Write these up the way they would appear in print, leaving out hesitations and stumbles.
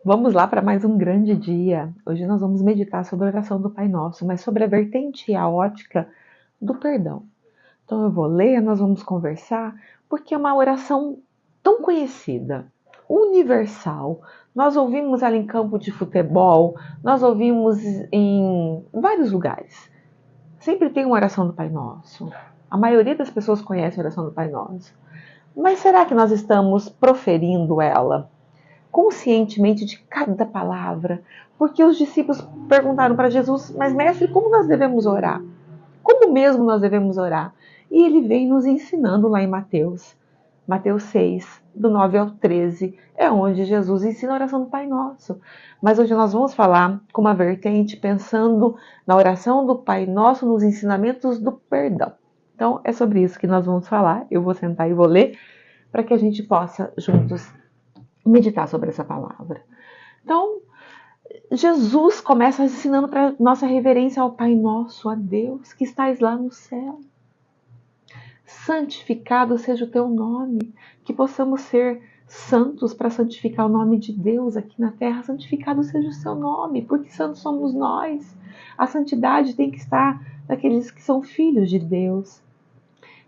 Vamos lá para mais um grande dia. Hoje nós vamos meditar sobre a oração do Pai Nosso, mas sobre a vertente e a ótica do perdão. Então eu vou ler, nós vamos conversar, porque é uma oração tão conhecida, universal. Nós ouvimos ela em campo de futebol, nós ouvimos em vários lugares. Sempre tem uma oração do Pai Nosso. A maioria das pessoas conhece a oração do Pai Nosso. Mas será que nós estamos proferindo ela conscientemente de cada palavra? Porque os discípulos perguntaram para Jesus: mas mestre, como nós devemos orar? Como mesmo nós devemos orar? E ele vem nos ensinando lá em Mateus 6, do 9 ao 13, é onde Jesus ensina a oração do Pai Nosso. Mas hoje nós vamos falar com uma vertente pensando na oração do Pai Nosso, nos ensinamentos do perdão. Então é sobre isso que nós vamos falar. Eu vou sentar e vou ler para que a gente possa juntos meditar sobre essa palavra. Então, Jesus começa ensinando para nossa reverência ao Pai Nosso, a Deus que estais lá no céu. Santificado seja o teu nome, que possamos ser santos para santificar o nome de Deus aqui na terra. Santificado seja o seu nome, porque santos somos nós. A santidade tem que estar naqueles que são filhos de Deus.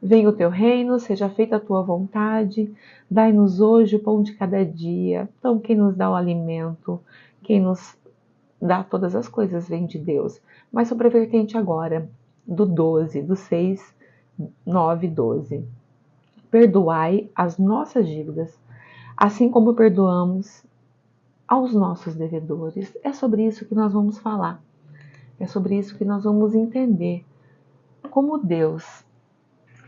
Venha o teu reino, seja feita a tua vontade, dai-nos hoje o pão de cada dia. Então, quem nos dá o alimento, quem nos dá todas as coisas vem de Deus. Mas sobre a vertente agora, do 12, do 6, 9, 12. Perdoai as nossas dívidas, assim como perdoamos aos nossos devedores. É sobre isso que nós vamos falar. É sobre isso que nós vamos entender como Deus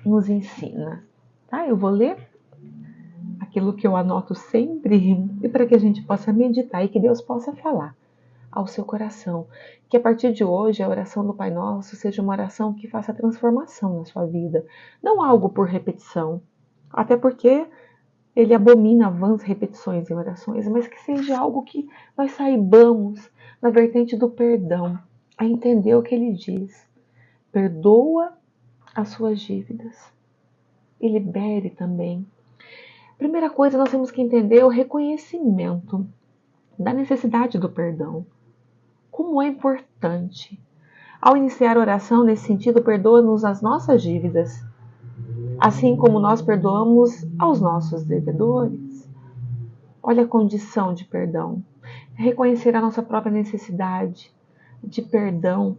nos ensina. Tá? Eu vou ler aquilo que eu anoto sempre e para que a gente possa meditar e que Deus possa falar ao seu coração. Que a partir de hoje a oração do Pai Nosso seja uma oração que faça transformação na sua vida. Não algo por repetição, até porque ele abomina vãs repetições em orações, mas que seja algo que nós saibamos na vertente do perdão, a entender o que ele diz. Perdoa as suas dívidas e libere também. Primeira coisa, nós temos que entender o reconhecimento da necessidade do perdão. Como é importante. Ao iniciar a oração nesse sentido, perdoa-nos as nossas dívidas, assim como nós perdoamos aos nossos devedores. Olha a condição de perdão. Reconhecer a nossa própria necessidade de perdão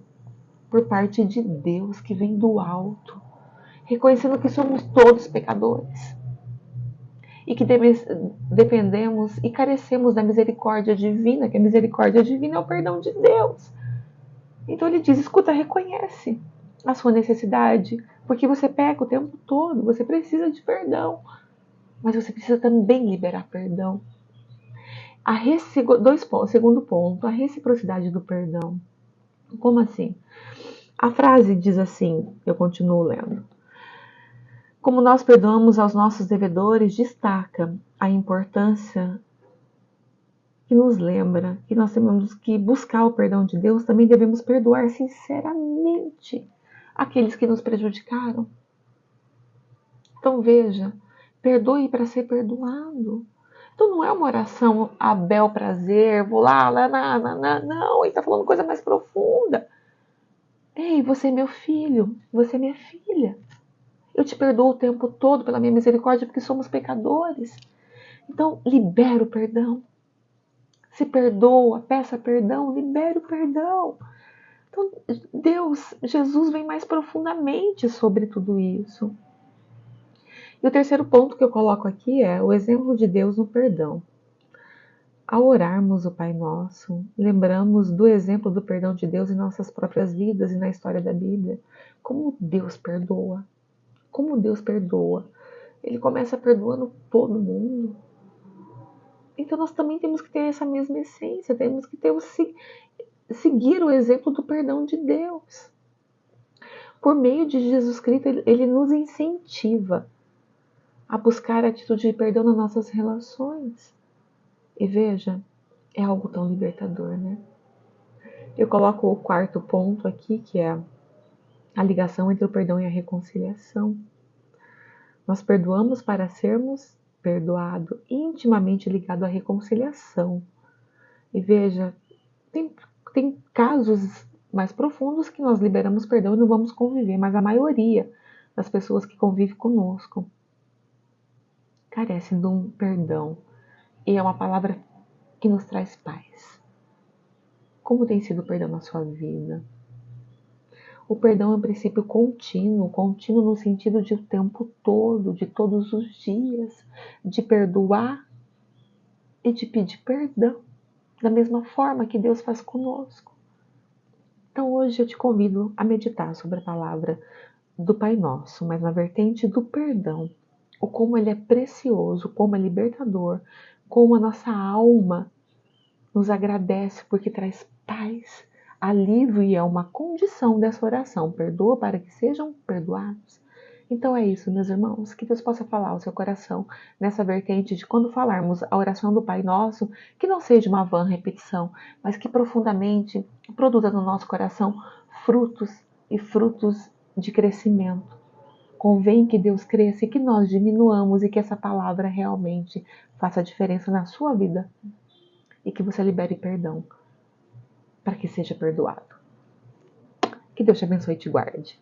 por parte de Deus, que vem do alto. Reconhecendo que somos todos pecadores e que dependemos e carecemos da misericórdia divina, que a misericórdia divina é o perdão de Deus. Então ele diz, escuta, reconhece a sua necessidade, porque você peca o tempo todo, você precisa de perdão, mas você precisa também liberar perdão. Segundo ponto, a reciprocidade do perdão. Como assim? A frase diz assim, eu continuo lendo. Como nós perdoamos aos nossos devedores, destaca a importância que nos lembra que nós temos que buscar o perdão de Deus, também devemos perdoar sinceramente aqueles que nos prejudicaram. Então veja, perdoe para ser perdoado. Então não é uma oração a bel prazer, vou lá, não, ele está falando coisa mais profunda. Ei, você é meu filho, você é minha filha. Eu te perdoo o tempo todo pela minha misericórdia, porque somos pecadores. Então, libera o perdão. Se perdoa, peça perdão, libere o perdão. Então, Jesus vem mais profundamente sobre tudo isso. E o terceiro ponto que eu coloco aqui é o exemplo de Deus no perdão. Ao orarmos o Pai Nosso, lembramos do exemplo do perdão de Deus em nossas próprias vidas e na história da Bíblia. Como Deus perdoa. Como Deus perdoa. Ele começa perdoando todo mundo. Então nós também temos que ter essa mesma essência, temos que seguir o exemplo do perdão de Deus. Por meio de Jesus Cristo, ele nos incentiva a buscar a atitude de perdão nas nossas relações. E veja, é algo tão libertador, né? Eu coloco o quarto ponto aqui, que é a ligação entre o perdão e a reconciliação. Nós perdoamos para sermos perdoados, intimamente ligado à reconciliação. E veja, tem casos mais profundos que nós liberamos perdão e não vamos conviver, mas a maioria das pessoas que convivem conosco carecem de um perdão. E é uma palavra que nos traz paz. Como tem sido o perdão na sua vida? O perdão é um princípio contínuo no sentido de o tempo todo, de todos os dias, de perdoar e de pedir perdão, da mesma forma que Deus faz conosco. Então hoje eu te convido a meditar sobre a palavra do Pai Nosso, mas na vertente do perdão, o como ele é precioso, como é libertador, como a nossa alma nos agradece porque traz paz, alívio e é uma condição dessa oração. Perdoa para que sejam perdoados. Então é isso, meus irmãos, que Deus possa falar ao seu coração nessa vertente de quando falarmos a oração do Pai Nosso, que não seja uma vã repetição, mas que profundamente produza no nosso coração frutos e frutos de crescimento. Convém que Deus cresça e que nós diminuamos e que essa palavra realmente faça diferença na sua vida e que você libere perdão para que seja perdoado. Que Deus te abençoe e te guarde.